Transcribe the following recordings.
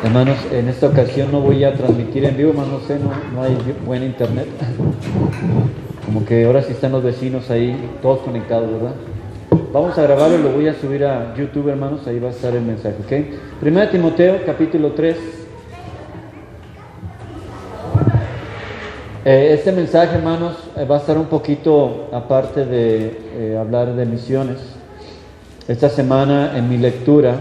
Hermanos, en esta ocasión no voy a transmitir en vivo, hermanos, no sé, no hay buen internet. Como que ahora sí están los vecinos ahí, todos conectados, ¿verdad? Vamos a grabarlo y lo voy a subir a YouTube, hermanos, ahí va a estar el mensaje, ¿ok? 1 Timoteo, capítulo 3. Este mensaje, hermanos, va a estar un poquito aparte de hablar de misiones. Esta semana en mi lectura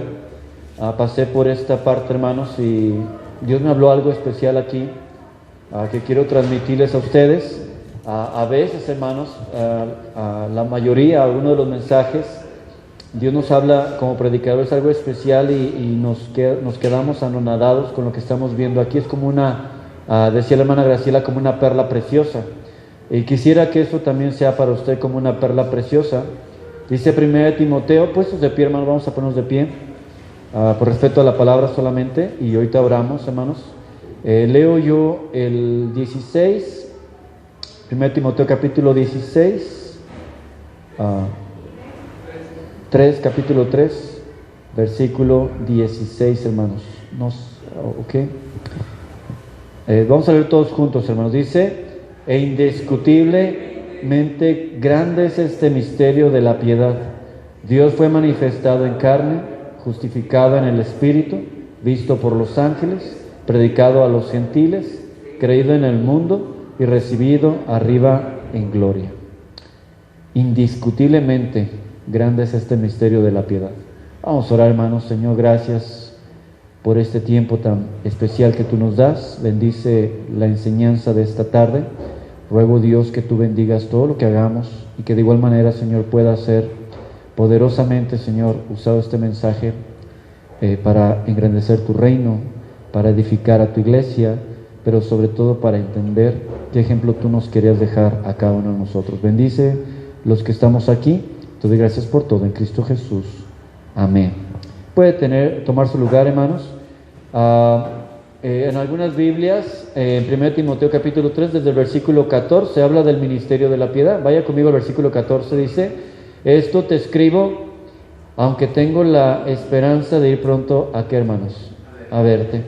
pasé por esta parte, hermanos, y Dios me habló algo especial aquí que quiero transmitirles a ustedes. A veces, hermanos, la mayoría, algunos de los mensajes, Dios nos habla como predicadores algo especial y nos quedamos anonadados con lo que estamos viendo aquí. Es como decía la hermana Graciela, como una perla preciosa. Y quisiera que eso también sea para usted como una perla preciosa. Dice 1 Timoteo, puestos de pie, hermanos, vamos a ponernos de pie, por respeto a la palabra solamente, y ahorita oramos, hermanos. Leo yo el 16, 1 Timoteo capítulo 16, capítulo 3, versículo 16, hermanos. Vamos a leer todos juntos, hermanos. Dice: e indiscutiblemente grande es este misterio de la piedad. Dios fue manifestado en carne, justificado en el Espíritu, visto por los ángeles, predicado a los gentiles, creído en el mundo y recibido arriba en gloria. Indiscutiblemente grande es este misterio de la piedad. Vamos a orar, hermanos. Señor, gracias por este tiempo tan especial que tú nos das. Bendice la enseñanza de esta tarde. Ruego, Dios, que tú bendigas todo lo que hagamos y que de igual manera, Señor, pueda ser poderosamente, Señor, usado este mensaje para engrandecer tu reino, para edificar a tu iglesia, pero sobre todo para entender qué ejemplo tú nos querías dejar a cada uno de nosotros. Bendice los que estamos aquí. Te doy gracias por todo en Cristo Jesús. Amén. Puede tomar su lugar, hermanos. En algunas Biblias, en 1 Timoteo capítulo 3, desde el versículo 14, habla del ministerio de la piedad. Vaya conmigo al versículo 14, dice: esto te escribo, aunque tengo la esperanza de ir pronto a qué, hermanos, a verte.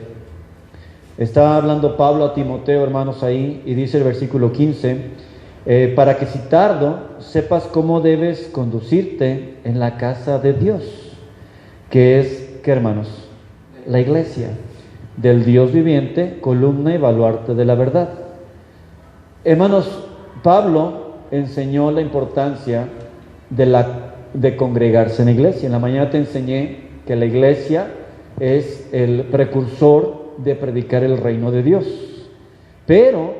Está hablando Pablo a Timoteo, hermanos, ahí, y dice el versículo 15: para que si tardo, sepas cómo debes conducirte en la casa de Dios, que es, ¿qué, hermanos? La iglesia del Dios viviente, columna y baluarte de la verdad. Hermanos, Pablo enseñó la importancia de congregarse en la iglesia. En la mañana te enseñé que la iglesia es el precursor de predicar el reino de Dios. Pero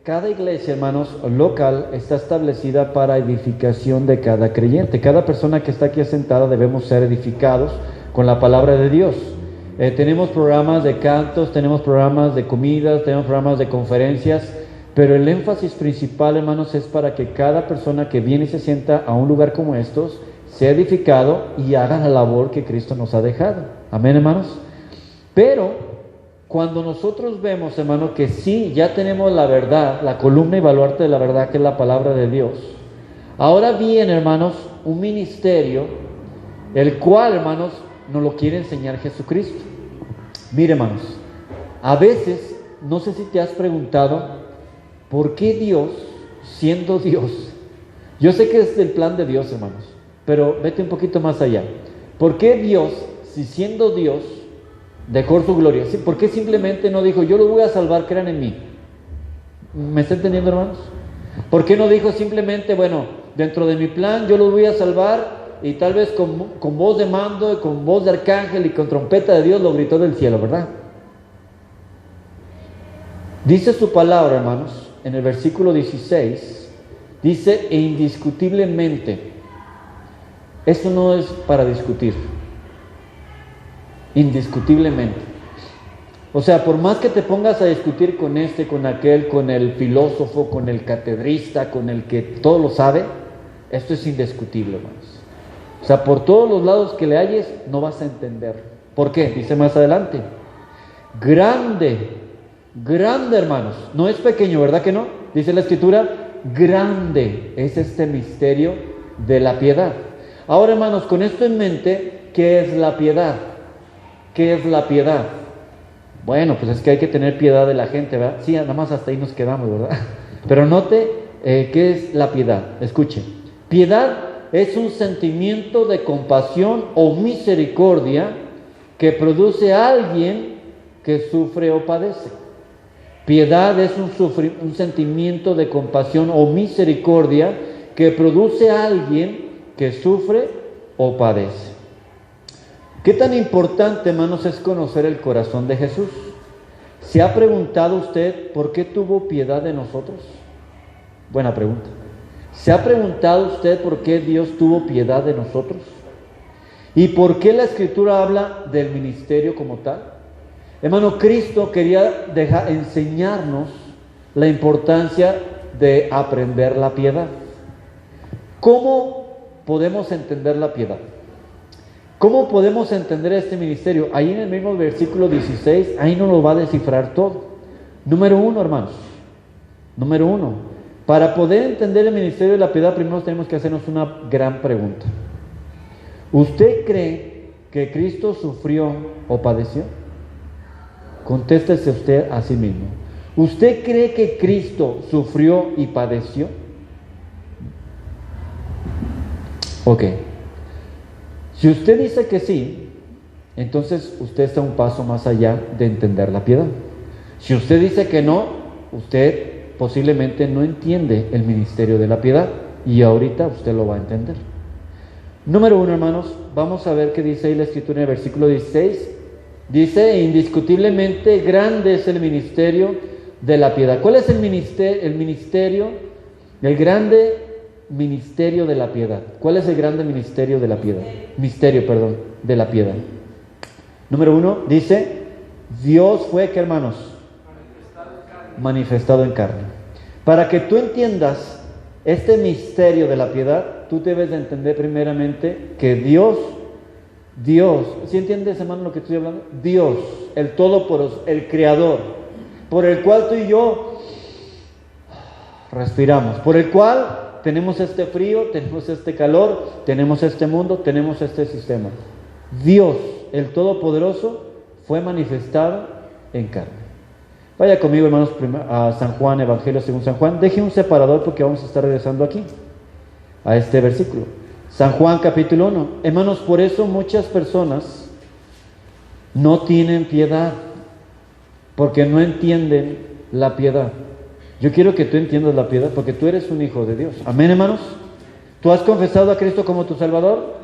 cada iglesia, hermanos, local está establecida para edificación de cada creyente. Cada persona que está aquí sentada debemos ser edificados con la palabra de Dios. Tenemos programas de cantos, tenemos programas de comidas, tenemos programas de conferencias, pero el énfasis principal, hermanos, es para que cada persona que viene y se sienta a un lugar como estos sea edificado y haga la labor que Cristo nos ha dejado. Amén, hermanos. Pero cuando nosotros vemos, hermanos, que sí, ya tenemos la verdad, la columna y baluarte de la verdad, que es la palabra de Dios, ahora viene, hermanos, un ministerio, el cual, hermanos, nos lo quiere enseñar Jesucristo. Mire, hermanos, a veces, no sé si te has preguntado, ¿por qué Dios, siendo Dios? Yo sé que es el plan de Dios, hermanos, pero vete un poquito más allá. ¿Por qué Dios, si siendo Dios, dejó su gloria? ¿Por qué simplemente no dijo: yo los voy a salvar, crean en mí? ¿Me está entendiendo, hermanos? ¿Por qué no dijo simplemente: bueno, dentro de mi plan yo los voy a salvar, y tal vez con voz de mando y con voz de arcángel y con trompeta de Dios lo gritó del cielo, ¿verdad? Dice su palabra, hermanos, en el versículo 16, dice: e indiscutiblemente. Eso no es para discutir. Indiscutiblemente. O sea, por más que te pongas a discutir con este, con aquel, con el filósofo, con el catedrista, con el que todo lo sabe, esto es indiscutible, hermanos. O sea, por todos los lados que le halles, no vas a entender. ¿Por qué? Dice más adelante: grande, hermanos. No es pequeño, ¿verdad que no? Dice la Escritura: grande es este misterio de la piedad. Ahora, hermanos, con esto en mente, ¿qué es la piedad? ¿qué es la piedad? Bueno, pues es que hay que tener piedad de la gente, ¿verdad? Sí, nada más hasta ahí nos quedamos, ¿verdad? Pero note, ¿qué es la piedad? Escuche, piedad es un sentimiento de compasión o misericordia que produce a alguien que sufre o padece. Piedad es un sentimiento de compasión o misericordia que produce a alguien que sufre o padece. ¿Qué tan importante, hermanos, es conocer el corazón de Jesús? ¿Se ha preguntado usted por qué tuvo piedad de nosotros? Buena pregunta. ¿Se ha preguntado usted por qué Dios tuvo piedad de nosotros? ¿Y por qué la Escritura habla del ministerio como tal? Hermano, Cristo quería enseñarnos la importancia de aprender la piedad. ¿Cómo podemos entender la piedad? ¿Cómo podemos entender este ministerio? Ahí en el mismo versículo 16, ahí nos lo va a descifrar todo. Número uno, hermanos. Número uno. Para poder entender el ministerio de la piedad, primero tenemos que hacernos una gran pregunta. ¿Usted cree que Cristo sufrió o padeció? Contéstese usted a sí mismo. ¿Usted cree que Cristo sufrió y padeció? Ok. Si usted dice que sí, entonces usted está un paso más allá de entender la piedad. Si usted dice que no, usted posiblemente no entiende el ministerio de la piedad, y ahorita usted lo va a entender. Número uno, hermanos, vamos a ver qué dice ahí la Escritura en el versículo 16. Dice, indiscutiblemente grande es el ministerio de la piedad. ¿Cuál es el ministerio? El grande ministerio de la piedad. ¿Cuál es el grande ministerio de la piedad? De la piedad. Número uno, dice, Dios fue, ¿qué, hermanos? Manifestado en carne. Para que tú entiendas este misterio de la piedad, tú debes de entender primeramente que Dios, ¿sí entiendes, hermano, lo que estoy hablando? Dios, el Todopoderoso, el Creador, por el cual tú y yo respiramos, por el cual tenemos este frío, tenemos este calor, tenemos este mundo, tenemos este sistema. Dios, el Todopoderoso, fue manifestado en carne. Vaya conmigo, hermanos, a San Juan, Evangelio según San Juan. Deje un separador porque vamos a estar regresando aquí, a este versículo. San Juan capítulo 1. Hermanos, por eso muchas personas no tienen piedad, porque no entienden la piedad. Yo quiero que tú entiendas la piedad, porque tú eres un hijo de Dios. Amén, hermanos. ¿Tú has confesado a Cristo como tu Salvador?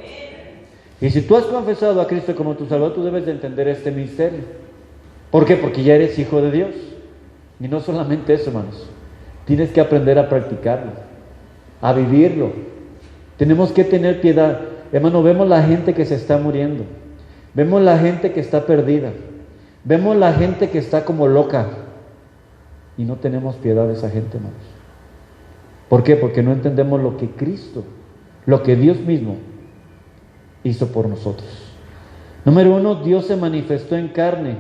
Y si tú has confesado a Cristo como tu Salvador, tú debes de entender este misterio. ¿Por qué? Porque ya eres hijo de Dios. Y no solamente eso, hermanos. Tienes que aprender a practicarlo, a vivirlo. Tenemos que tener piedad. Hermano, vemos la gente que se está muriendo. Vemos la gente que está perdida. Vemos la gente que está como loca. Y no tenemos piedad de esa gente, hermanos. ¿Por qué? Porque no entendemos lo que Cristo, lo que Dios mismo hizo por nosotros. Número uno, Dios se manifestó en carne.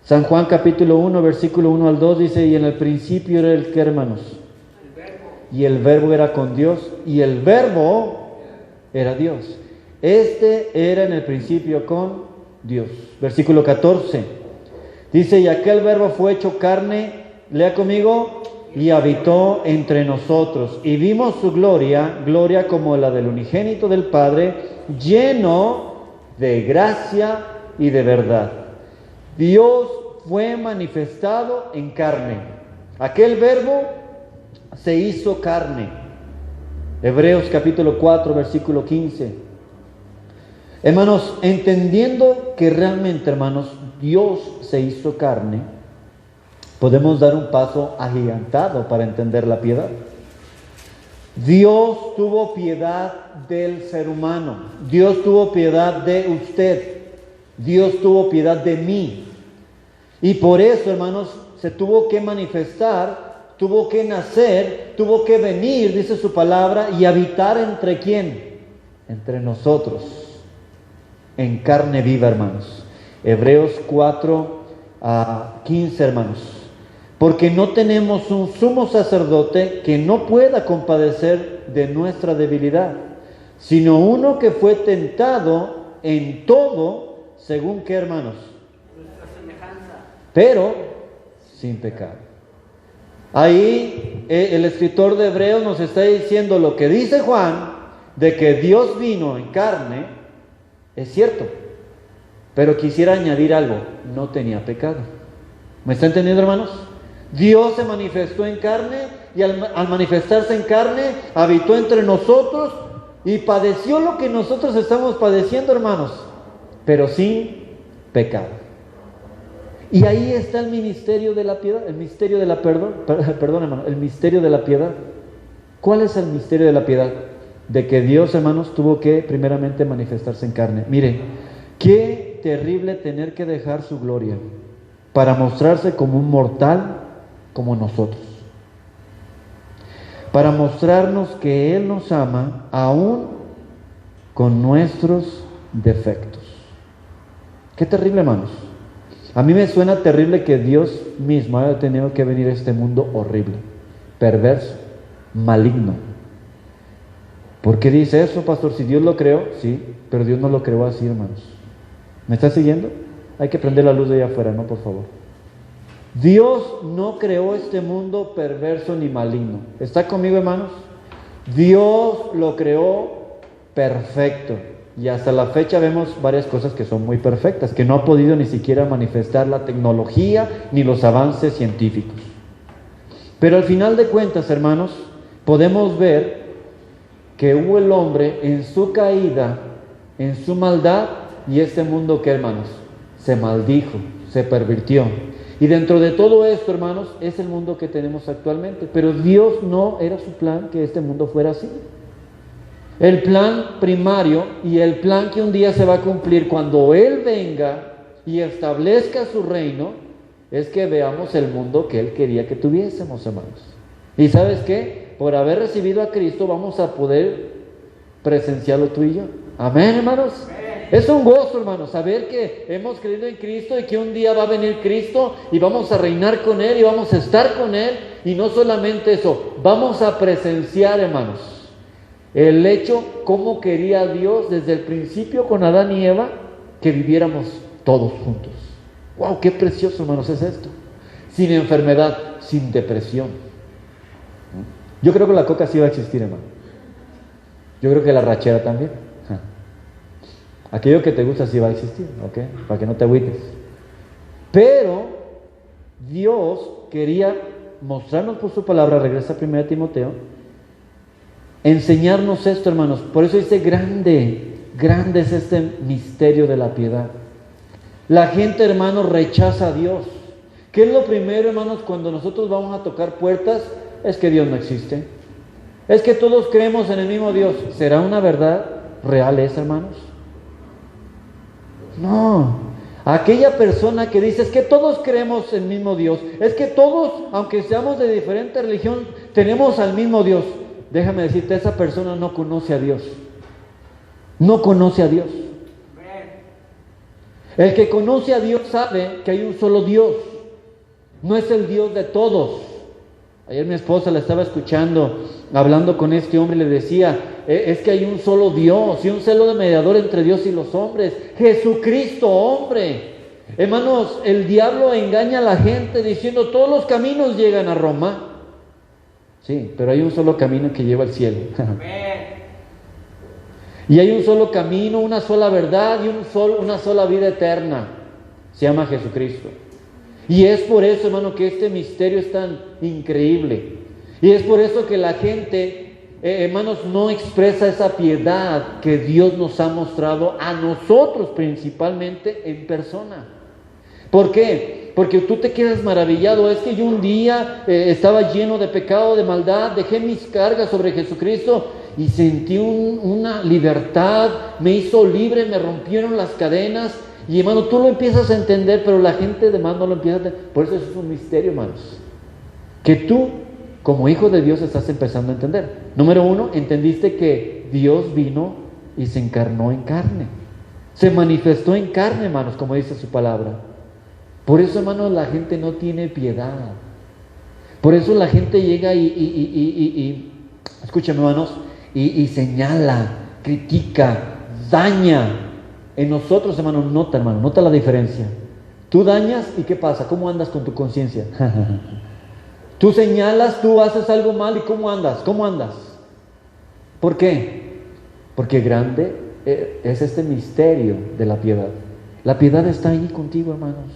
San Juan capítulo 1, versículo 1 al 2 dice, y en el principio era el que, hermanos, y el verbo era con Dios, y el verbo era Dios. Este era en el principio con Dios. Versículo 14 dice, y aquel verbo fue hecho carne, lea conmigo, y habitó entre nosotros, y vimos su gloria, gloria como la del unigénito del Padre, lleno de gracia y de verdad. Dios fue manifestado en carne. Aquel verbo se hizo carne. Hebreos capítulo 4, versículo 15. Hermanos, entendiendo que realmente, hermanos, Dios se hizo carne, podemos dar un paso agigantado para entender la piedad. Dios tuvo piedad del ser humano. Dios tuvo piedad de usted. Dios tuvo piedad de mí. Y por eso, hermanos, se tuvo que manifestar, tuvo que nacer, tuvo que venir, dice su palabra, y habitar entre ¿quién? Entre nosotros, en carne viva, hermanos. Hebreos 4 a 15, hermanos. Porque no tenemos un sumo sacerdote que no pueda compadecer de nuestra debilidad, sino uno que fue tentado en todo según qué, hermanos, nuestra semejanza, pero sin pecado. Ahí el escritor de Hebreos nos está diciendo lo que dice Juan, de que Dios vino en carne, es cierto, pero quisiera añadir algo, no tenía pecado. ¿Me está entendiendo, hermanos? Dios se manifestó en carne y al manifestarse en carne habitó entre nosotros y padeció lo que nosotros estamos padeciendo, hermanos, pero sin pecado. Y ahí está el ministerio de la piedad, el misterio de la perdón, hermano, el misterio de la piedad. ¿Cuál es el misterio de la piedad? De que Dios, hermanos, tuvo que primeramente manifestarse en carne. Miren, qué terrible tener que dejar su gloria para mostrarse como un mortal como nosotros, para mostrarnos que Él nos ama aún con nuestros defectos. Qué terrible, hermanos. A mí me suena terrible que Dios mismo haya tenido que venir a este mundo horrible, perverso, maligno. ¿Por qué dice eso, pastor? Si Dios lo creó, sí, pero Dios no lo creó así, hermanos. ¿Me está siguiendo? Hay que prender la luz de allá afuera, ¿no? Por favor. Dios no creó este mundo perverso ni maligno. ¿Está conmigo, hermanos? Dios lo creó perfecto. Y hasta la fecha vemos varias cosas que son muy perfectas, que no ha podido ni siquiera manifestar la tecnología ni los avances científicos. Pero al final de cuentas, hermanos, podemos ver que hubo el hombre en su caída, en su maldad, y este mundo, ¿qué, hermanos? Se maldijo, se pervirtió. Y dentro de todo esto, hermanos, es el mundo que tenemos actualmente. Pero Dios no era su plan que este mundo fuera así. El plan primario y el plan que un día se va a cumplir cuando Él venga y establezca su reino, es que veamos el mundo que Él quería que tuviésemos, hermanos. ¿Y sabes qué? Por haber recibido a Cristo vamos a poder presenciarlo tú y yo. Amén, hermanos. Es un gozo, hermanos, saber que hemos creído en Cristo y que un día va a venir Cristo y vamos a reinar con Él y vamos a estar con Él. Y no solamente eso, vamos a presenciar, hermanos, el hecho cómo quería Dios desde el principio con Adán y Eva que viviéramos todos juntos. ¡Wow! ¡Qué precioso, hermanos, es esto! Sin enfermedad, sin depresión. Yo creo que la coca sí va a existir, hermano. Yo creo que la rachera también. Aquello que te gusta sí va a existir, ¿ok? Para que no te agüites. Pero Dios quería mostrarnos por su palabra, regresa a 1 Timoteo, enseñarnos esto, hermanos. Por eso dice grande es este misterio de la piedad. La gente, hermanos, rechaza a Dios. ¿Qué es lo primero, hermanos, cuando nosotros vamos a tocar puertas? Es que Dios no existe. Es que todos creemos en el mismo Dios. ¿Será una verdad real esa, hermanos? No. Aquella persona que dice, es que todos creemos en el mismo Dios, es que todos, aunque seamos de diferente religión, tenemos al mismo Dios. Déjame decirte, esa persona no conoce a Dios. No conoce a Dios. El que conoce a Dios sabe que hay un solo Dios. No es el Dios de todos. Ayer mi esposa la estaba escuchando, hablando con este hombre, y le decía, es que hay un solo Dios y un solo mediador entre Dios y los hombres, Jesucristo, hombre. Hermanos, el diablo engaña a la gente diciendo, todos los caminos llegan a Roma. Sí, pero hay un solo camino que lleva al cielo. Y hay un solo camino, una sola verdad y una sola vida eterna. Se llama Jesucristo. Y es por eso, hermano, que este misterio es tan increíble. Y es por eso que la gente, hermanos, no expresa esa piedad que Dios nos ha mostrado a nosotros principalmente en persona. ¿Por qué? Porque tú te quedas maravillado. Es que yo un día estaba lleno de pecado, de maldad, dejé mis cargas sobre Jesucristo y sentí una libertad, me hizo libre, me rompieron las cadenas. Y hermano, tú lo empiezas a entender, pero la gente demás no lo empieza a entender. Por eso es un misterio, hermanos, que tú, como hijo de Dios, estás empezando a entender. Número uno, entendiste que Dios vino y se encarnó en carne. Se manifestó en carne, hermanos, como dice su palabra. Por eso, hermanos, la gente no tiene piedad. Por eso la gente llega y escúchame, hermanos, y señala, critica, daña. En nosotros, hermano, nota la diferencia. Tú dañas y ¿qué pasa? ¿Cómo andas con tu conciencia? Tú señalas, tú haces algo mal y ¿cómo andas? ¿Cómo andas? ¿Por qué? Porque grande es este misterio de la piedad. La piedad está ahí contigo, hermanos.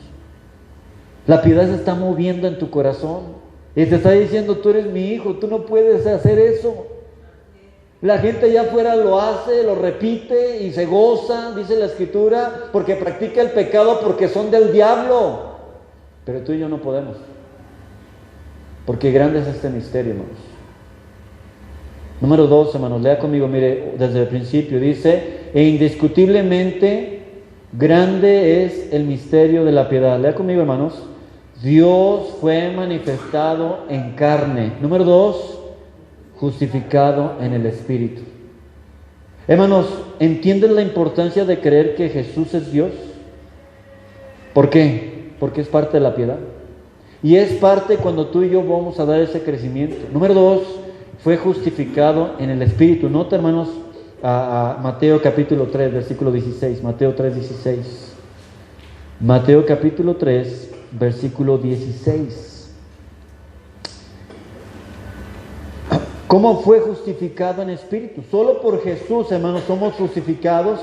La piedad se está moviendo en tu corazón y te está diciendo: tú eres mi hijo, tú no puedes hacer eso. La gente allá afuera lo hace, lo repite y se goza, dice la Escritura, porque practica el pecado porque son del diablo. Pero tú y yo no podemos, porque grande es este misterio, hermanos. Número 2, hermanos, lea conmigo, mire, desde el principio dice: e indiscutiblemente grande es el misterio de la piedad. Lea conmigo, hermanos. Dios fue manifestado en carne. Número 2, justificado en el Espíritu. Hermanos, ¿entienden la importancia de creer que Jesús es Dios? ¿Por qué? Porque es parte de la piedad. Y es parte cuando tú y yo vamos a dar ese crecimiento. Número 2, fue justificado en el Espíritu. Nota, hermanos, a Mateo capítulo 3, versículo 16. Mateo 3, 16. Mateo capítulo 3, versículo 16. ¿Cómo fue justificado en Espíritu? Solo por Jesús, hermanos, somos justificados,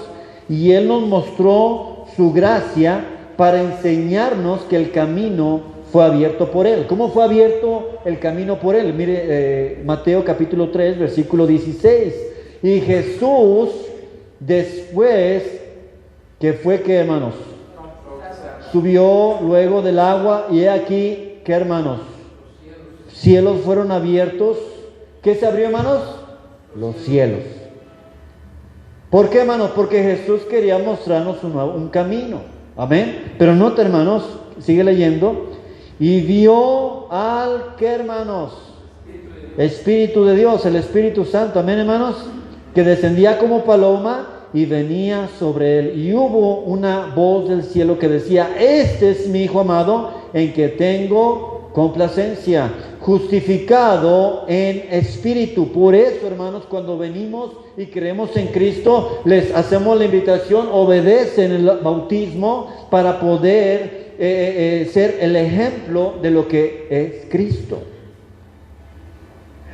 y Él nos mostró su gracia para enseñarnos que el camino fue abierto por Él. ¿Cómo fue abierto el camino por Él? Mire, Mateo capítulo 3, versículo 16. Y Jesús, después, ¿qué fue qué, hermanos? Subió luego del agua, y he aquí, ¿qué, hermanos? Cielos fueron abiertos. ¿Qué se abrió, hermanos? Los cielos. ¿Por qué, hermanos? Porque Jesús quería mostrarnos un camino. Amén. Pero nota, hermanos, sigue leyendo. Y vio al, ¿qué, hermanos? Espíritu de Dios, el Espíritu Santo. Amén, hermanos. Que descendía como paloma y venía sobre él. Y hubo una voz del cielo que decía: este es mi Hijo amado, en que tengo complacencia. Justificado en espíritu. Por eso, hermanos, cuando venimos y creemos en Cristo, les hacemos la invitación: obedecen el bautismo para poder ser el ejemplo de lo que es Cristo.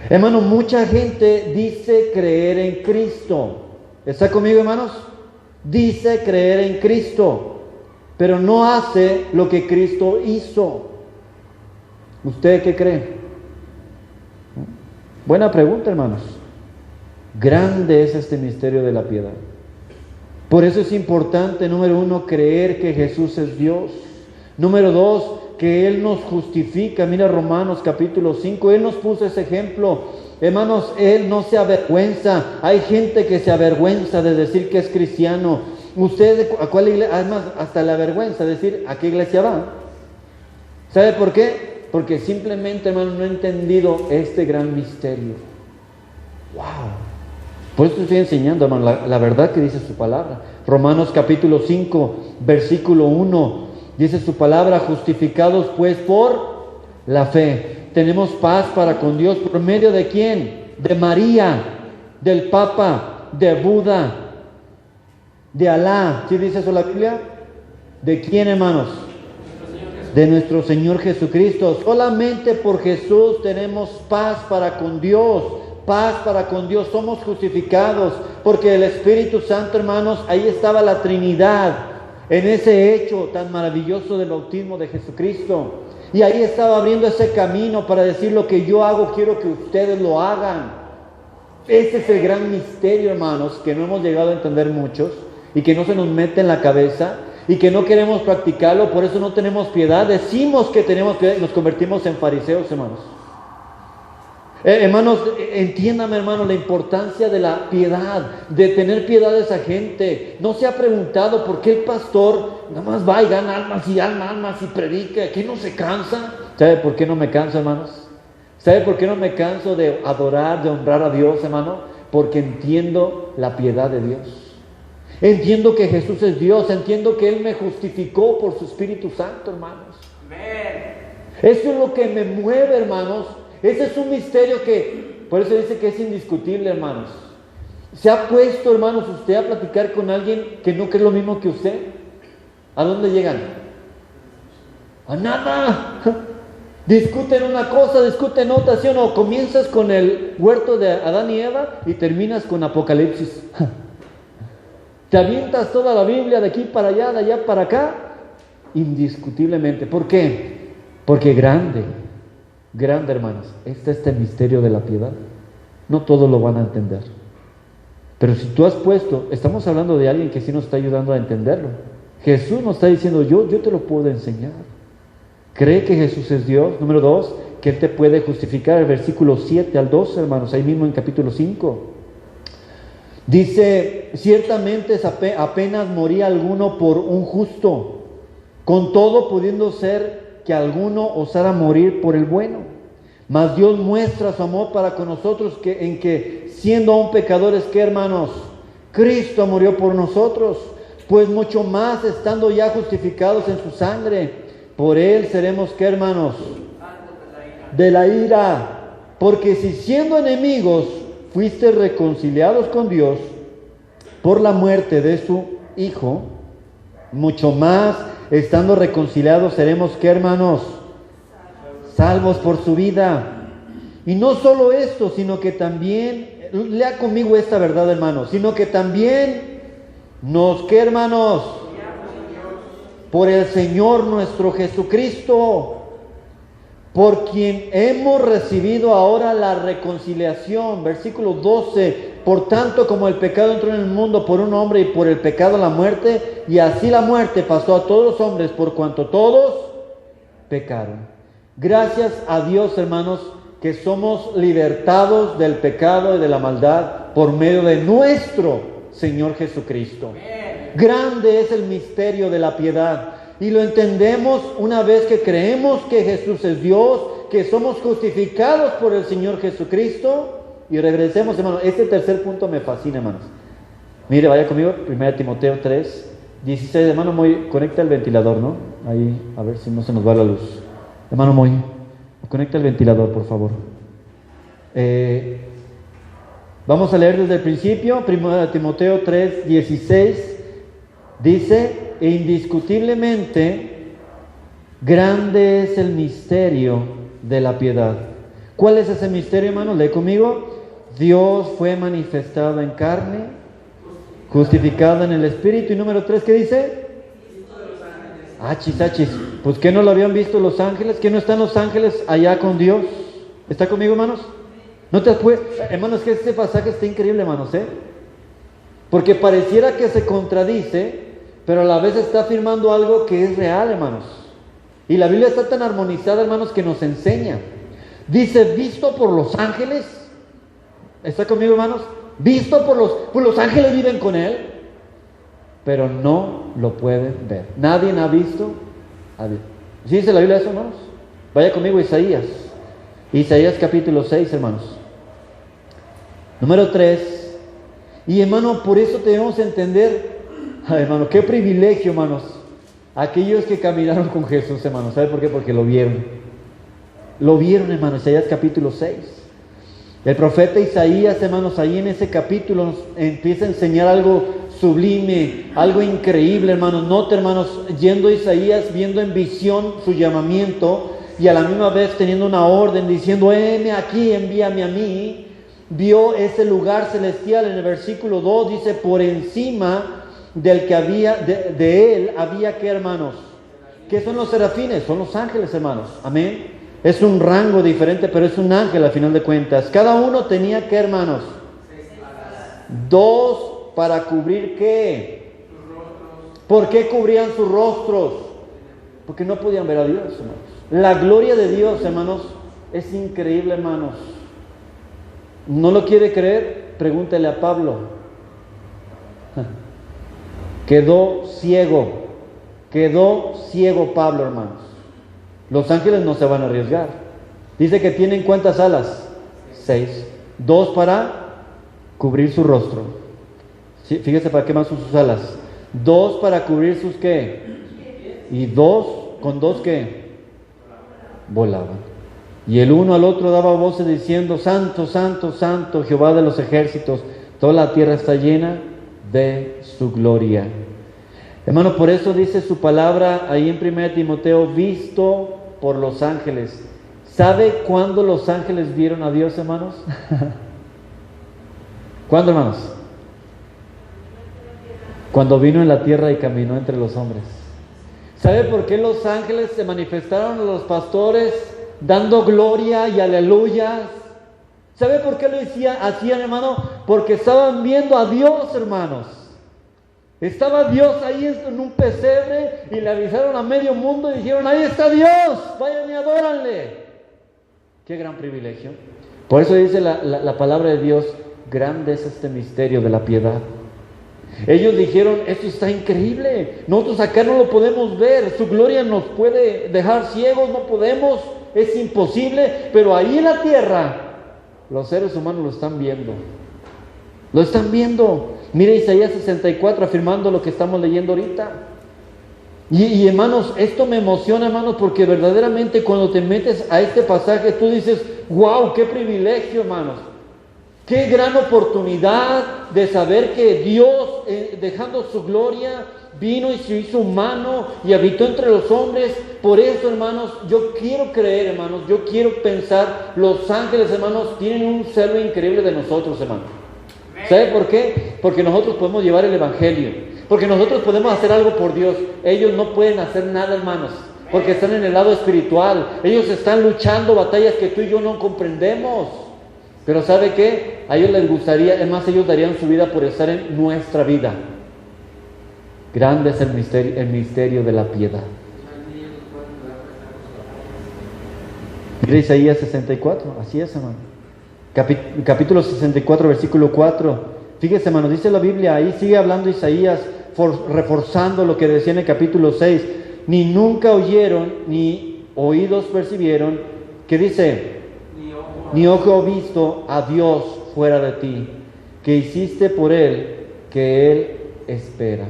Hermano, mucha gente dice creer en Cristo. ¿Está conmigo, hermanos? Dice creer en Cristo, pero no hace lo que Cristo hizo. ¿Usted qué cree? Buena pregunta, hermanos. Grande es este misterio de la piedad. Por eso es importante, número 1, creer que Jesús es Dios. Número 2, que Él nos justifica. Mira Romanos capítulo 5, Él nos puso ese ejemplo. Hermanos, Él no se avergüenza. Hay gente que se avergüenza de decir que es cristiano. ¿Usted a cuál iglesia? Además, hasta la vergüenza de decir a qué iglesia va. ¿Sabe por qué? Porque simplemente, hermano, no he entendido este gran misterio. ¡Wow! Por eso estoy enseñando, hermano, la verdad que dice su palabra. Romanos capítulo 5, versículo 1. Dice su palabra: justificados pues por la fe, tenemos paz para con Dios. ¿Por medio de quién? De María, del Papa, de Buda, de Alá. ¿Sí dice eso la Biblia? ¿De quién, hermanos? De nuestro Señor Jesucristo. Solamente por Jesús tenemos paz para con Dios. Paz para con Dios. Somos justificados porque el Espíritu Santo, hermanos, ahí estaba la Trinidad, en ese hecho tan maravilloso del bautismo de Jesucristo. Y ahí estaba abriendo ese camino para decir: lo que yo hago, quiero que ustedes lo hagan. Ese es el gran misterio, hermanos, que no hemos llegado a entender muchos y que no se nos mete en la cabeza y que no queremos practicarlo. Por eso no tenemos piedad. Decimos que tenemos piedad y nos convertimos en fariseos, hermanos. Hermanos, entiéndame, hermano, la importancia de la piedad, de tener piedad de esa gente. ¿No se ha preguntado por qué el pastor nada más va y gana almas y predica? ¿Que no se cansa? ¿Sabe por qué no me canso, hermanos? ¿Sabe por qué no me canso de adorar, de honrar a Dios, hermano? Porque entiendo la piedad de Dios. Entiendo que Jesús es Dios. Entiendo que Él me justificó por su Espíritu Santo, hermanos. Amén. Eso es lo que me mueve, hermanos. Ese es un misterio que, por eso dice que es indiscutible, hermanos. ¿Se ha puesto, hermanos, usted a platicar con alguien que no cree lo mismo que usted? ¿A dónde llegan? A nada. Discuten una cosa, discuten otra, ¿sí o no? Comienzas con el huerto de Adán y Eva y terminas con Apocalipsis. Te avientas toda la Biblia de aquí para allá, de allá para acá, indiscutiblemente. ¿Por qué? Porque grande, hermanos, este es el misterio de la piedad. No todos lo van a entender. Pero si tú has puesto, estamos hablando de alguien que sí nos está ayudando a entenderlo. Jesús nos está diciendo, yo te lo puedo enseñar. Cree que Jesús es Dios. Número 2, que Él te puede justificar. El versículo 7 al 12, hermanos, ahí mismo en capítulo 5. Dice, ciertamente apenas moría alguno por un justo, con todo pudiendo ser que alguno osara morir por el bueno. Mas Dios muestra su amor para con nosotros en que siendo aún pecadores, ¿qué, hermanos? Cristo murió por nosotros, pues mucho más estando ya justificados en su sangre, por Él seremos, ¿qué, hermanos? De la ira. Porque si siendo enemigos fuiste reconciliados con Dios por la muerte de su Hijo, mucho más estando reconciliados seremos, ¿qué, hermanos? Salvos por su vida. Y no solo esto, sino que también, lea conmigo esta verdad, hermanos, sino que también ¿qué, hermanos? Por el Señor nuestro Jesucristo, por quien hemos recibido ahora la reconciliación. Versículo 12, por tanto como el pecado entró en el mundo por un hombre y por el pecado la muerte, y así la muerte pasó a todos los hombres por cuanto todos pecaron. Gracias a Dios, hermanos, que somos libertados del pecado y de la maldad por medio de nuestro Señor Jesucristo. Grande es el misterio de la piedad y lo entendemos una vez que creemos que Jesús es Dios, que somos justificados por el Señor Jesucristo. Y regresemos, hermanos, este tercer punto me fascina, hermanos. Mire, vaya conmigo, 1 Timoteo 3, 16, hermano Moy, conecta el ventilador, ¿no? Ahí, a ver si no se nos va la luz. Hermano Moy, conecta el ventilador, por favor. Vamos a leer desde el principio. 1 Timoteo 3, 16 dice, indiscutiblemente grande es el misterio de la piedad. ¿Cuál es ese misterio, hermano? Lee conmigo. Dios fue manifestado en carne, justificado en el Espíritu. Y número 3, ¿qué dice? Achis, pues ¿qué no lo habían visto los ángeles? ¿Qué no están los ángeles allá con Dios? ¿Está conmigo, hermanos? No te puede, hermanos, que este pasaje está increíble, hermanos, porque pareciera que se contradice, pero a la vez está afirmando algo que es real, hermanos. Y la Biblia está tan armonizada, hermanos, que nos enseña. Dice, visto por los ángeles. ¿Está conmigo, hermanos? Visto por los ángeles viven con Él, pero no lo pueden ver. Nadie ha visto a Dios. ¿Sí dice la Biblia eso, hermanos? Vaya conmigo a Isaías. Isaías capítulo 6, hermanos. Número 3. Y hermano, por eso debemos entender, hermano, qué privilegio, hermanos, aquellos que caminaron con Jesús, hermanos. ¿Sabe por qué? Porque lo vieron. Lo vieron, hermanos, Isaías capítulo 6. El profeta Isaías, hermanos, ahí en ese capítulo nos empieza a enseñar algo sublime, algo increíble, hermanos. Note, hermanos, yendo a Isaías, viendo en visión su llamamiento y a la misma vez teniendo una orden diciendo, heme aquí, envíame a mí. Vio ese lugar celestial en el versículo 2, dice, por encima del que había, de él había, ¿qué, hermanos? ¿Qué son los serafines? Son los ángeles, hermanos. Amén. Es un rango diferente, pero es un ángel al final de cuentas. Cada uno tenía, ¿qué, hermanos? 2 para cubrir, ¿qué? ¿Por qué cubrían sus rostros? Porque no podían ver a Dios, hermanos. La gloria de Dios, hermanos, es increíble, hermanos. ¿No lo quiere creer? Pregúntele a Pablo. Quedó ciego Pablo, hermanos. Los ángeles no se van a arriesgar. Dice que tienen ¿cuántas alas? 6. 2 para cubrir su rostro. Sí, fíjese para qué más son sus alas. 2 para cubrir sus ¿qué? Y 2, con 2 ¿qué? Volaban. Y el uno al otro daba voces diciendo, Santo, Santo, Santo, Jehová de los ejércitos, Toda la tierra está llena de su gloria. Hermano, por eso dice su palabra ahí en 1 Timoteo, visto por los ángeles. ¿Sabe cuándo los ángeles vieron a Dios, hermanos? ¿Cuándo, hermanos? Cuando vino en la tierra y caminó entre los hombres. ¿Sabe por qué los ángeles se manifestaron a los pastores dando gloria y aleluyas? ¿Sabe por qué lo hacían, hermano? Porque estaban viendo a Dios, hermanos. Estaba Dios ahí en un pesebre y le avisaron a medio mundo y dijeron, ahí está Dios, vayan y adóranle. Qué gran privilegio. Por eso dice la palabra de Dios, grande es este misterio de la piedad. Ellos dijeron, esto está increíble, nosotros acá no lo podemos ver, su gloria nos puede dejar ciegos, no podemos, es imposible, pero ahí en la tierra los seres humanos lo están viendo. Lo están viendo. Mire Isaías 64 afirmando lo que estamos leyendo ahorita. Y hermanos, esto me emociona, hermanos, porque verdaderamente cuando te metes a este pasaje, tú dices, wow, qué privilegio, hermanos. Qué gran oportunidad de saber que Dios, dejando su gloria, vino y se hizo humano y habitó entre los hombres. Por eso, hermanos, yo quiero creer, hermanos, yo quiero pensar, los ángeles, hermanos, tienen un celo increíble de nosotros, hermanos. ¿Sabe por qué? Porque nosotros podemos llevar el evangelio, porque nosotros podemos hacer algo por Dios. Ellos no pueden hacer nada, hermanos, porque están en el lado espiritual. Ellos están luchando batallas que tú y yo no comprendemos. Pero ¿sabe qué? A ellos les gustaría, además ellos darían su vida por estar en nuestra vida. Grande es el misterio de la piedad. Mira Isaías 64, así es, hermano. Capítulo 64, versículo 4. Fíjese, hermano, dice la Biblia, ahí sigue hablando Isaías, reforzando lo que decía en el capítulo 6. Ni nunca oyeron, ni oídos percibieron, que dice, ni ojo visto a Dios fuera de ti, que hiciste por Él, que Él espera.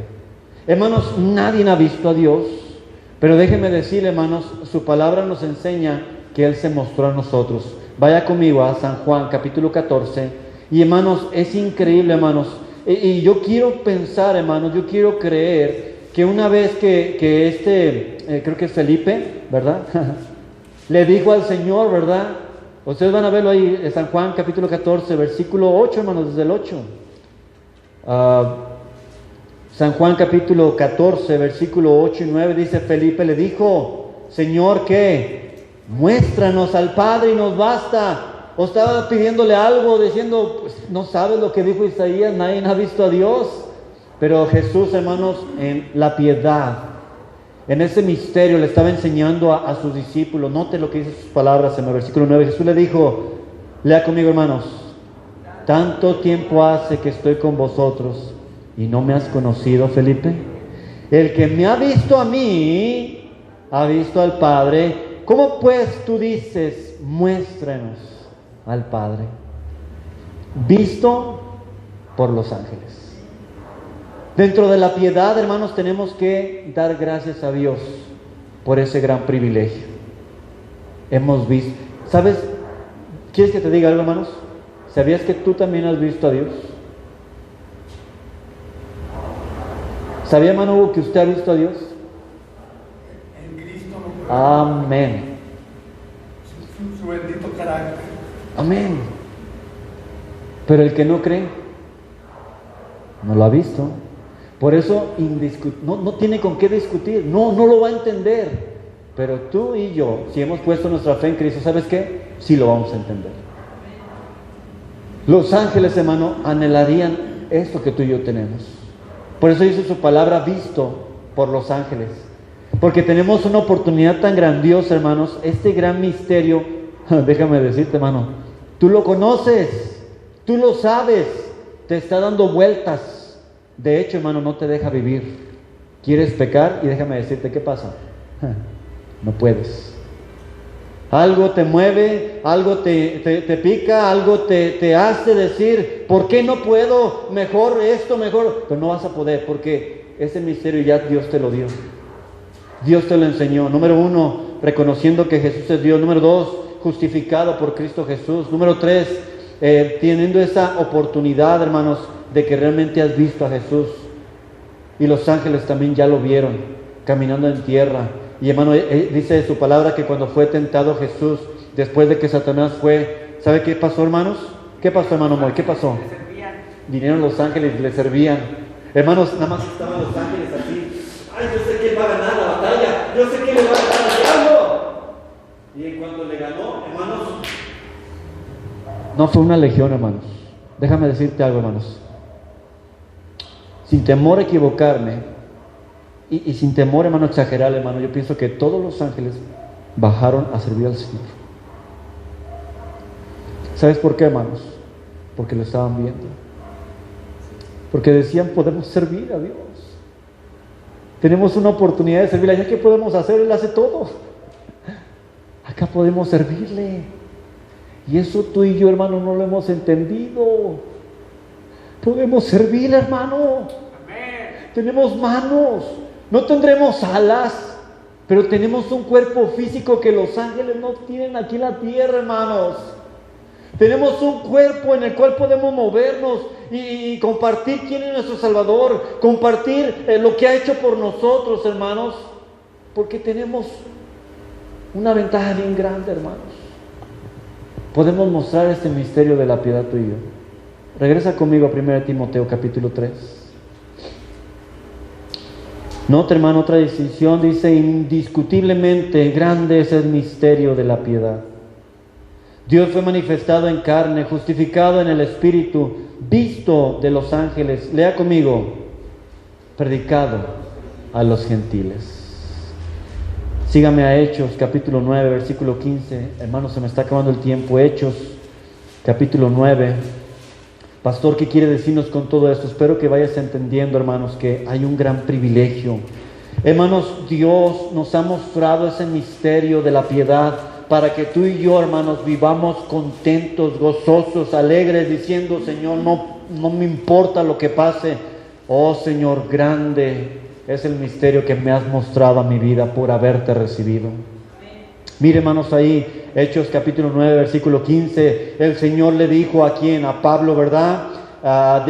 Hermanos, nadie ha visto a Dios, pero déjenme decirle, hermanos, su palabra nos enseña que Él se mostró a nosotros. Vaya conmigo a San Juan, capítulo 14. Y hermanos, es increíble, hermanos. Y yo quiero pensar, hermanos, yo quiero creer que una vez que creo que es Felipe, ¿verdad? Le dijo al Señor, ¿verdad? Ustedes van a verlo ahí, San Juan, capítulo 14, versículo 8, hermanos, desde el 8. San Juan, capítulo 14, versículo 8 y 9, dice, Felipe le dijo, Señor, ¿qué? Muéstranos al Padre y nos basta. O estaba pidiéndole algo, diciendo, pues no sabes lo que dijo Isaías, nadie ha visto a Dios. Pero Jesús, hermanos, en la piedad, en ese misterio le estaba enseñando a sus discípulos. Note lo que dice sus palabras en el versículo 9. Jesús le dijo, lea conmigo, hermanos, tanto tiempo hace que estoy con vosotros y no me has conocido, Felipe. El que me ha visto a mí, ha visto al Padre. ¿Cómo pues tú dices, muéstranos al Padre? Visto por los ángeles. Dentro de la piedad, hermanos, tenemos que dar gracias a Dios por ese gran privilegio. Hemos visto, ¿sabes? ¿Quieres que te diga algo, hermanos? ¿Sabías que tú también has visto a Dios? ¿Sabía, hermano Hugo, que usted ha visto a Dios? En Cristo. Amén. Su bendito carácter. Amén. Pero el que no cree, no lo ha visto. Por eso no tiene con qué discutir, no lo va a entender. Pero tú y yo, si hemos puesto nuestra fe en Cristo, ¿sabes qué? Sí lo vamos a entender. Los ángeles, hermano, anhelarían esto que tú y yo tenemos. Por eso dice su palabra, visto por los ángeles. Porque tenemos una oportunidad tan grandiosa, hermanos, este gran misterio. Déjame decirte, hermano, tú lo conoces, tú lo sabes, te está dando vueltas. De hecho, hermano, no te deja vivir. Quieres pecar y déjame decirte, ¿qué pasa? No puedes. Algo te mueve, algo te pica, algo te hace decir, ¿por qué no puedo? Mejor esto, mejor. Pero no vas a poder porque ese misterio ya Dios te lo dio. Dios te lo enseñó. Número 1, reconociendo que Jesús es Dios. Número 2, justificado por Cristo Jesús. Número 3, teniendo esa oportunidad, hermanos, de que realmente has visto a Jesús. Y los ángeles también ya lo vieron, caminando en tierra. Y hermano, dice su palabra que cuando fue tentado Jesús, después de que Satanás fue, ¿sabe qué pasó, hermanos? ¿Qué pasó, hermano Moy? ¿Qué pasó? Vinieron los ángeles y le servían. Hermanos, nada más estaban los ángeles así. Ay, yo sé que va a ganar la batalla. Yo sé que le va a ganar al diablo. Y en cuanto le ganó, hermanos, no fue una legión, hermanos. Déjame decirte algo, hermanos. Sin temor a equivocarme y sin temor, hermano, a exagerar, hermano, yo pienso que todos los ángeles bajaron a servir al Señor. ¿Sabes por qué, hermanos? Porque lo estaban viendo. Porque decían, podemos servir a Dios. Tenemos una oportunidad de servirle. ¿Ya qué podemos hacer? Él hace todo. Acá podemos servirle. Y eso tú y yo, hermano, no lo hemos entendido. Podemos servirle, hermano. Amén. Tenemos manos. No tendremos alas, pero tenemos un cuerpo físico que los ángeles no tienen aquí en la tierra, hermanos. Tenemos un cuerpo en el cual podemos movernos y compartir quién es nuestro Salvador, compartir lo que ha hecho por nosotros, hermanos, porque tenemos una ventaja bien grande, hermanos. Podemos mostrar este misterio de la piedad tú y yo. Regresa conmigo a 1 Timoteo capítulo 3. Nota, hermano, otra distinción, dice, indiscutiblemente grande es el misterio de la piedad. Dios fue manifestado en carne, justificado en el Espíritu, visto de los ángeles. Lea conmigo, predicado a los gentiles. Sígame a Hechos, capítulo 9, versículo 15. Hermano, se me está acabando el tiempo. Hechos, capítulo 9. Pastor, ¿qué quiere decirnos con todo esto? Espero que vayas entendiendo, hermanos, que hay un gran privilegio. Hermanos, Dios nos ha mostrado ese misterio de la piedad para que tú y yo, hermanos, vivamos contentos, gozosos, alegres, diciendo, Señor, no me importa lo que pase. Oh, Señor, grande es el misterio que me has mostrado a mi vida por haberte recibido. Mire, hermanos, ahí, Hechos capítulo 9, versículo 15, el Señor le dijo a quién, a Pablo, ¿verdad? A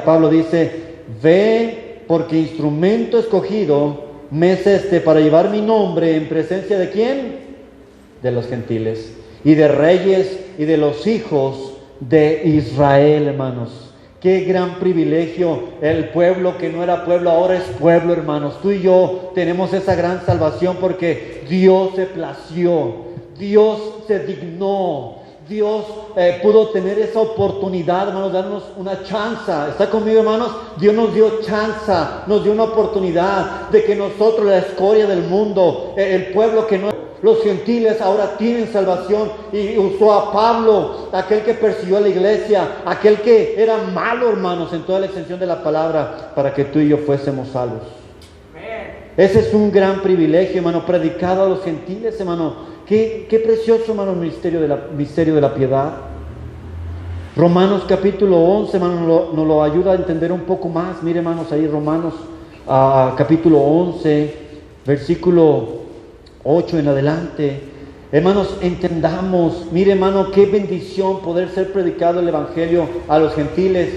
Pablo dice, ve, porque instrumento escogido me es este para llevar mi nombre en presencia de ¿quién? De los gentiles, y de reyes, y de los hijos de Israel, hermanos. Qué gran privilegio, el pueblo que no era pueblo ahora es pueblo, hermanos. Tú y yo tenemos esa gran salvación porque Dios se plació, Dios se dignó, Dios pudo tener esa oportunidad, hermanos, darnos una chance. ¿Está conmigo, hermanos? Dios nos dio chance, nos dio una oportunidad de que nosotros, la escoria del mundo, el pueblo que no... Los gentiles ahora tienen salvación, y usó a Pablo, aquel que persiguió a la iglesia, aquel que era malo, hermanos, en toda la extensión de la palabra, para que tú y yo fuésemos salvos. Ese es un gran privilegio, hermano, predicado a los gentiles, hermano. Qué precioso, hermano, el misterio de la piedad. Romanos capítulo 11, hermano, nos lo ayuda a entender un poco más. Mire, hermanos, ahí Romanos capítulo 11, versículo 8 en adelante. Hermanos, entendamos, mire, hermano, qué bendición poder ser predicado el evangelio a los gentiles.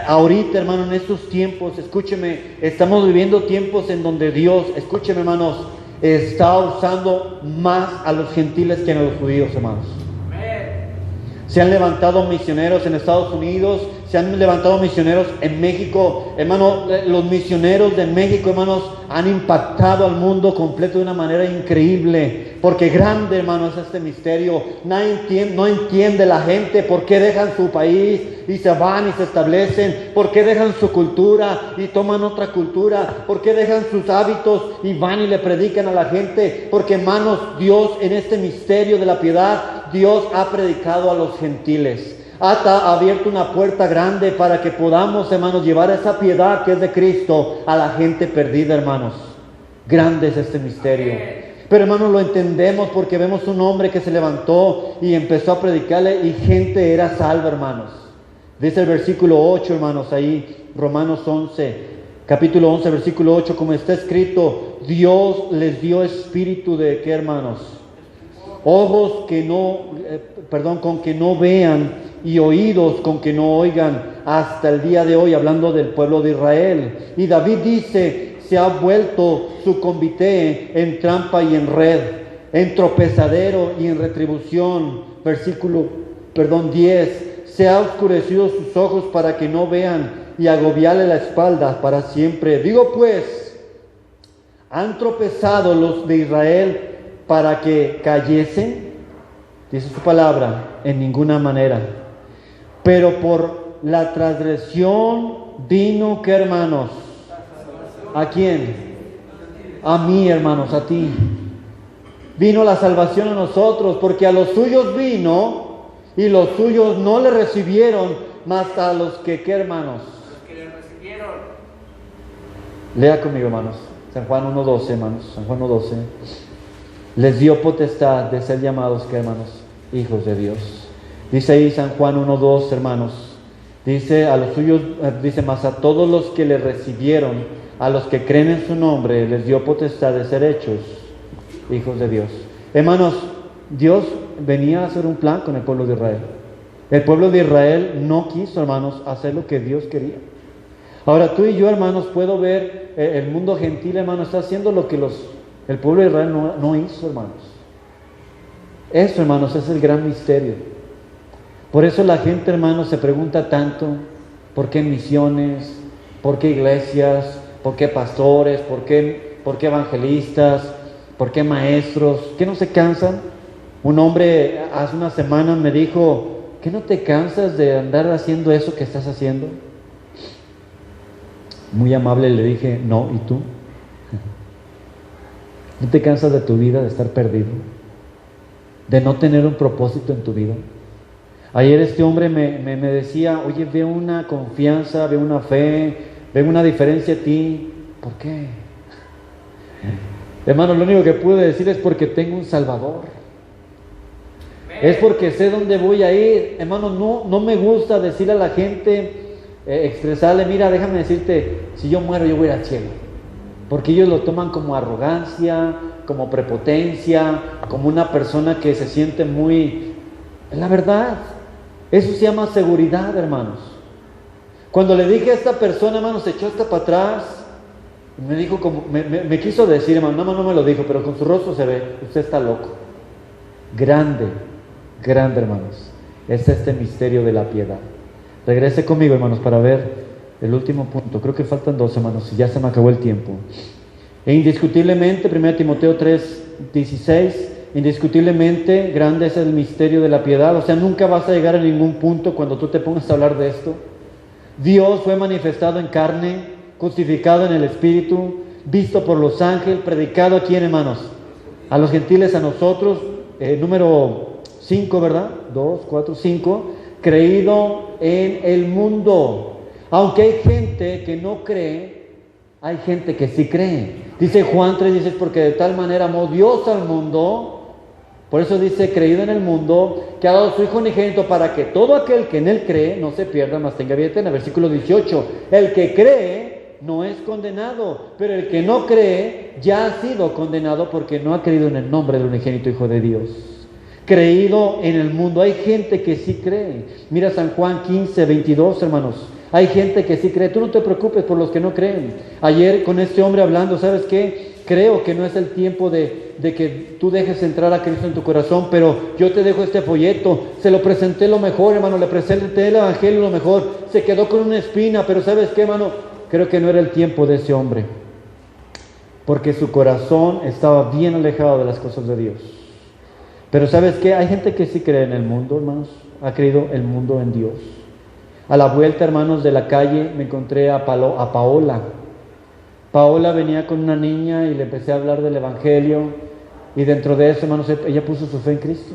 Ahorita, hermano, en estos tiempos, escúcheme, estamos viviendo tiempos en donde Dios, escúcheme, hermanos, está usando más a los gentiles que a los judíos, hermanos. Se han levantado misioneros en Estados Unidos, se han levantado misioneros en México. Hermano, los misioneros de México, hermanos, han impactado al mundo completo de una manera increíble. Porque grande, hermano, es este misterio. No entiende la gente por qué dejan su país y se van y se establecen. Por qué dejan su cultura y toman otra cultura. Por qué dejan sus hábitos y van y le predican a la gente. Porque, hermanos, Dios en este misterio de la piedad, Dios ha predicado a los gentiles. Ha abierto una puerta grande para que podamos, hermanos, llevar esa piedad que es de Cristo a la gente perdida, hermanos. Grande es este misterio. Pero, hermanos, lo entendemos porque vemos un hombre que se levantó y empezó a predicarle y gente era salva, hermanos. Dice el versículo 8, hermanos, ahí, Romanos 11, capítulo 11, versículo 8, como está escrito, Dios les dio espíritu de ¿qué, hermanos? ojos con que no vean, y oídos con que no oigan, hasta el día de hoy, hablando del pueblo de Israel. Y David dice, se ha vuelto su convite en trampa y en red, en tropezadero y en retribución. Versículo 10, se ha oscurecido sus ojos para que no vean, y agobiarle la espalda para siempre. Digo pues, ¿han tropezado los de Israel para que cayesen? Dice su palabra, en ninguna manera. Pero por la transgresión vino, ¿qué, hermanos? ¿A quién? A mí, hermanos, a ti. Vino la salvación a nosotros, porque a los suyos vino, y los suyos no le recibieron, mas a los que, ¿qué, hermanos? Los que le recibieron. Lea conmigo, hermanos. San Juan 1:12, hermanos. San Juan 1:12. Les dio potestad de ser llamados, ¿qué, hermanos? Hijos de Dios. Dice ahí San Juan 1:2, hermanos. Dice a los suyos, dice, más a todos los que le recibieron, a los que creen en su nombre, les dio potestad de ser hechos hijos de Dios. Hermanos, Dios venía a hacer un plan con el pueblo de Israel. El pueblo de Israel no quiso, hermanos, hacer lo que Dios quería. Ahora tú y yo, hermanos, puedo ver el mundo gentil, hermanos, está haciendo lo que el pueblo de Israel no hizo, hermanos. Eso, hermanos, es el gran misterio. Por eso la gente, hermanos, se pregunta tanto, ¿por qué misiones? ¿Por qué iglesias? ¿Por qué pastores? ¿Por qué evangelistas? ¿Por qué maestros? ¿Qué no se cansan? Un hombre hace unas semanas me dijo, ¿qué no te cansas de andar haciendo eso que estás haciendo? Muy amable le dije, no, ¿y tú? ¿No te cansas de tu vida, de estar perdido? ¿De no tener un propósito en tu vida? Ayer este hombre me decía, oye, veo una confianza, veo una fe, veo una diferencia en ti. ¿Por qué? Hermano, lo único que pude decir es porque tengo un Salvador. Es porque sé dónde voy a ir. Hermano, no me gusta decirle a la gente, expresarle, mira, déjame decirte, si yo muero yo voy al cielo. Porque ellos lo toman como arrogancia, como prepotencia, como una persona que se siente muy... La verdad, eso se llama seguridad, hermanos. Cuando le dije a esta persona, hermano, se echó hasta para atrás. Me dijo, me quiso decir, hermano, no me lo dijo, pero con su rostro se ve, usted está loco. Grande, hermanos, es este misterio de la piedad. Regrese conmigo, hermanos, para ver el último punto. Creo que faltan 2, hermanos, y ya se me acabó el tiempo. E indiscutiblemente, 1 Timoteo 3:16, indiscutiblemente grande es el misterio de la piedad. O sea, nunca vas a llegar a ningún punto cuando tú te pongas a hablar de esto. Dios fue manifestado en carne, crucificado en el Espíritu, visto por los ángeles, predicado a quién, hermanos, a los gentiles, a nosotros, número 5, ¿verdad? 2, 4, 5, creído en el mundo. Aunque hay gente que no cree, hay gente que sí cree. Dice Juan 3, dice, porque de tal manera amó Dios al mundo, por eso dice, creído en el mundo, que ha dado su Hijo unigénito para que todo aquel que en Él cree no se pierda, mas tenga vida eterna. Versículo 18, el que cree no es condenado, pero el que no cree ya ha sido condenado porque no ha creído en el nombre del unigénito Hijo de Dios. Creído en el mundo, hay gente que sí cree. Mira San Juan 15:22, hermanos. Hay gente que sí cree. Tú no te preocupes por los que no creen. Ayer con este hombre hablando, ¿sabes qué? Creo que no es el tiempo de que tú dejes entrar a Cristo en tu corazón, pero yo te dejo este folleto. Se lo presenté lo mejor, hermano. Le presenté el evangelio lo mejor. Se quedó con una espina, pero ¿sabes qué, hermano? Creo que no era el tiempo de ese hombre, porque su corazón estaba bien alejado de las cosas de Dios. Pero ¿sabes qué? Hay gente que sí cree en el mundo, hermanos. Ha creído el mundo en Dios. A la vuelta, hermanos, de la calle me encontré a Paola. Paola venía con una niña y le empecé a hablar del evangelio, y dentro de eso, hermanos, ella puso su fe en Cristo.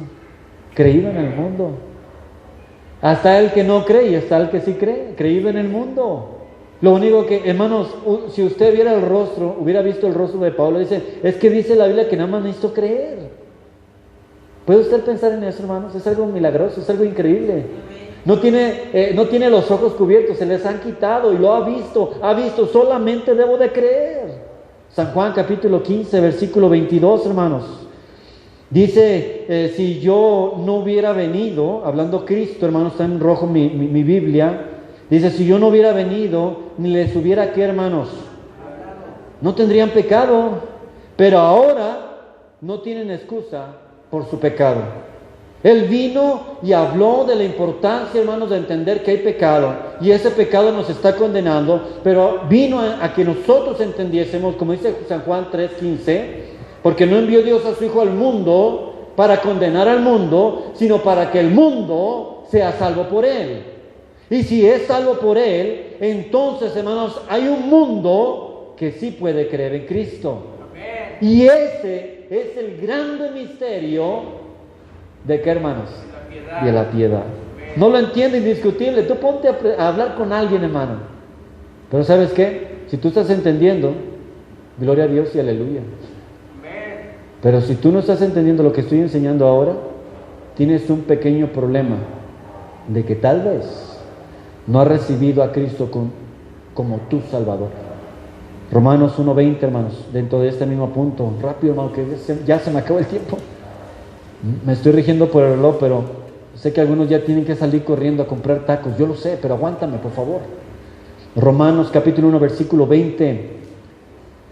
Creído en el mundo. Hasta el que no cree y hasta el que sí cree, creído en el mundo. Lo único que, hermanos, si usted hubiera visto el rostro de Paola, es que dice la Biblia que nada más necesito creer. ¿Puede usted pensar en eso, hermanos? Es algo milagroso, es algo increíble. No tiene los ojos cubiertos, se les han quitado y lo ha visto, solamente debo de creer. San Juan capítulo 15, versículo 22, hermanos. Dice, si yo no hubiera venido, hablando Cristo, hermanos, está en rojo mi Biblia, dice, si yo no hubiera venido, ni les hubiera, ¿qué, hermanos? No tendrían pecado, pero ahora no tienen excusa por su pecado. Él vino y habló de la importancia, hermanos, de entender que hay pecado, y ese pecado nos está condenando, pero vino a que nosotros entendiésemos, como dice San Juan 3:15, porque no envió Dios a su Hijo al mundo para condenar al mundo, sino para que el mundo sea salvo por Él. Y si es salvo por Él, entonces, hermanos, hay un mundo que sí puede creer en Cristo. Amén. Y ese es el grande misterio de qué, hermanos, de la piedad. No lo entiende, indiscutible. Tú ponte a hablar con alguien, hermano. Pero ¿sabes qué? Si tú estás entendiendo, gloria a Dios y aleluya. Pero si tú no estás entendiendo lo que estoy enseñando ahora, tienes un pequeño problema de que tal vez no has recibido a Cristo como tu Salvador. Romanos 1:20, hermanos, dentro de este mismo punto. Rápido, hermano, que ya se me acabó el tiempo. Me estoy rigiendo por el reloj, pero sé que algunos ya tienen que salir corriendo a comprar tacos. Yo lo sé, pero aguántame, por favor. Romanos capítulo 1, versículo 20.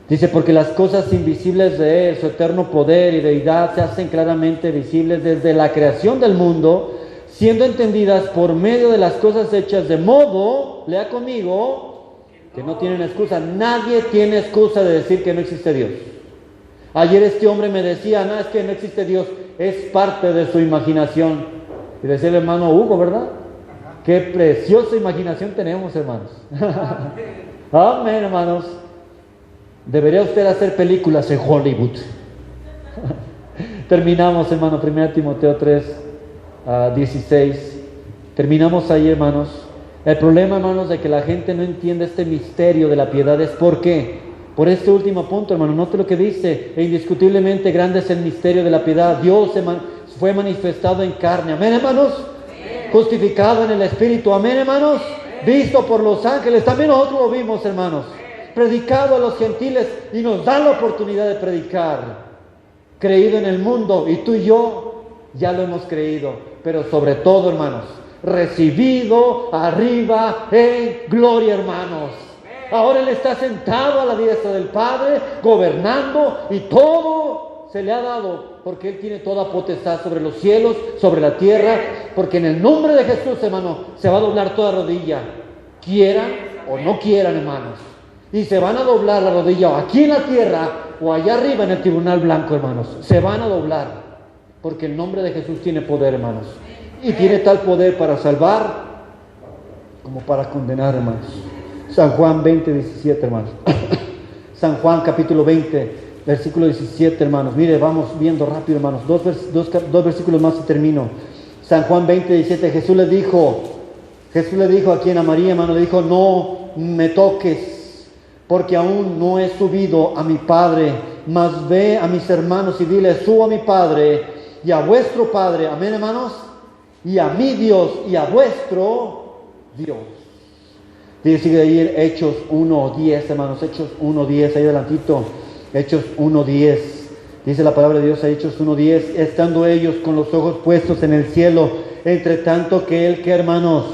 Dice, porque las cosas invisibles de Él, su eterno poder y deidad, se hacen claramente visibles desde la creación del mundo, siendo entendidas por medio de las cosas hechas, de modo, lea conmigo, que no tienen excusa. Nadie tiene excusa de decir que no existe Dios. Ayer este hombre me decía, no, es que no existe Dios, es parte de su imaginación. Y decía el hermano Hugo, ¿verdad? Qué preciosa imaginación tenemos, hermanos. Amén, hermanos. Debería usted hacer películas en Hollywood. Terminamos, hermano, 1 Timoteo 3:16. Terminamos ahí, hermanos. El problema, hermanos, de que la gente no entiende este misterio de la piedad es ¿por qué? Por este último punto, hermano. Note lo que dice: e indiscutiblemente grande es el misterio de la piedad. Dios fue manifestado en carne. Amén, hermanos. Justificado en el Espíritu. Amén, hermanos. Visto por los ángeles. También nosotros lo vimos, hermanos. Predicado a los gentiles y nos da la oportunidad de predicar. Creído en el mundo, y tú y yo ya lo hemos creído, pero sobre todo, hermanos, recibido arriba en gloria, hermanos. Ahora Él está sentado a la diestra del Padre, gobernando, y todo se le ha dado, porque Él tiene toda potestad sobre los cielos, sobre la tierra, porque en el nombre de Jesús, hermano, se va a doblar toda rodilla, quieran o no quieran, hermanos. Y se van a doblar la rodilla aquí en la tierra o allá arriba en el tribunal blanco, hermanos. Se van a doblar, porque el nombre de Jesús tiene poder, hermanos. Y tiene tal poder para salvar como para condenar, hermanos. San Juan 20:17, hermanos. San Juan capítulo 20, versículo 17, hermanos. Mire, vamos viendo rápido, hermanos. Dos versículos más y termino. San Juan 20:17. Jesús le dijo a quien, a María, hermano, le dijo: no me toques, porque aún no he subido a mi Padre, mas ve a mis hermanos y dile: subo a mi Padre y a vuestro Padre. Amén, hermanos. Y a mi Dios y a vuestro Dios. Sigue ahí Hechos 1:10, hermanos. Hechos 1:10, ahí adelantito. Hechos 1:10. Dice la palabra de Dios a Hechos 1:10. Estando ellos con los ojos puestos en el cielo, entre tanto que Él, ¿qué, hermanos?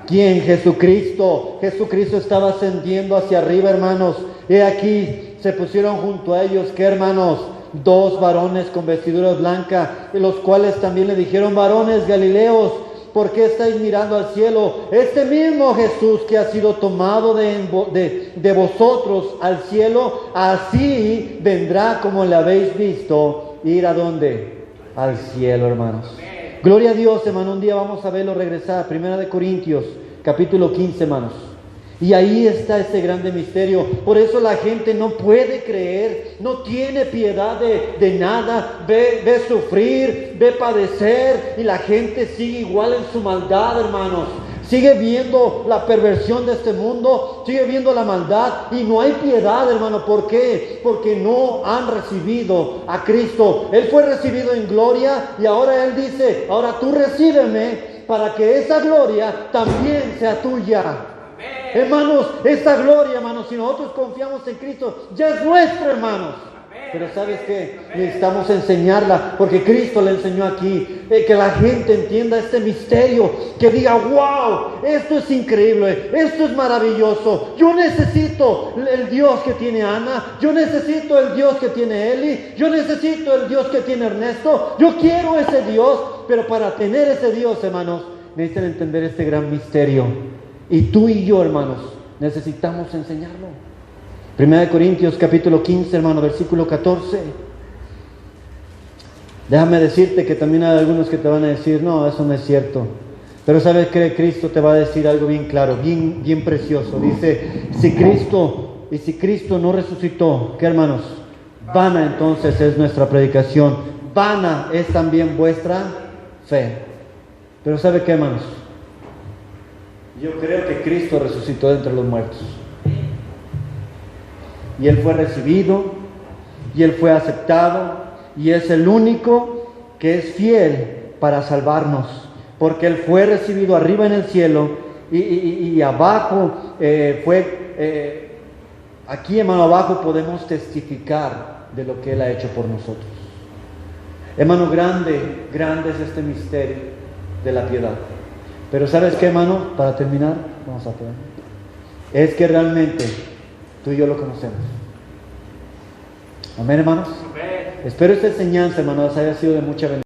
¿Quién? Jesucristo. Jesucristo estaba ascendiendo hacia arriba, hermanos. Y aquí se pusieron junto a ellos, ¿qué, hermanos? 2 varones con vestiduras blancas, los cuales también le dijeron: varones Galileos, ¿por qué estáis mirando al cielo? Este mismo Jesús que ha sido tomado de vosotros al cielo, así vendrá como le habéis visto ir a ¿dónde? Al cielo, hermanos. Gloria a Dios, hermano. Un día vamos a verlo regresar. 1 Corintios, capítulo 15, hermanos. Y ahí está ese grande misterio. Por eso la gente no puede creer, no tiene piedad de nada. Ve sufrir, ve padecer, y la gente sigue igual en su maldad, hermanos. Sigue viendo la perversión de este mundo, sigue viendo la maldad, y no hay piedad, hermano. ¿Por qué? Porque no han recibido a Cristo. Él fue recibido en gloria, y ahora Él dice: ahora tú recíbeme, para que esa gloria también sea tuya. Hermanos, esta gloria, hermanos, si nosotros confiamos en Cristo, ya es nuestra, hermanos. Pero ¿sabes qué? Necesitamos enseñarla, porque Cristo la enseñó aquí. Que la gente entienda este misterio, que diga, wow, esto es increíble, esto es maravilloso. Yo necesito el Dios que tiene Ana, yo necesito el Dios que tiene Eli, yo necesito el Dios que tiene Ernesto. Yo quiero ese Dios, pero para tener ese Dios, hermanos, necesitan entender este gran misterio. Y tú y yo, hermanos, necesitamos enseñarlo. 1 Corintios capítulo 15, hermano, versículo 14. Déjame decirte que también hay algunos que te van a decir, no, eso no es cierto. Pero ¿sabes qué? Cristo te va a decir algo bien claro, bien precioso. Dice, si Cristo no resucitó, ¿qué, hermanos? Vana entonces es nuestra predicación. Vana es también vuestra fe. Pero ¿sabe qué, hermanos? Yo creo que Cristo resucitó de entre los muertos. Y Él fue recibido, y Él fue aceptado, y es el único que es fiel para salvarnos, porque Él fue recibido arriba en el cielo, y abajo aquí, hermano, abajo podemos testificar de lo que Él ha hecho por nosotros. Hermano, grande es este misterio de la piedad. Pero ¿sabes qué, hermano? Para terminar, vamos a terminar. Es que realmente tú y yo lo conocemos. Amén, hermanos. Espero esta enseñanza, hermanos, haya sido de mucha bendición.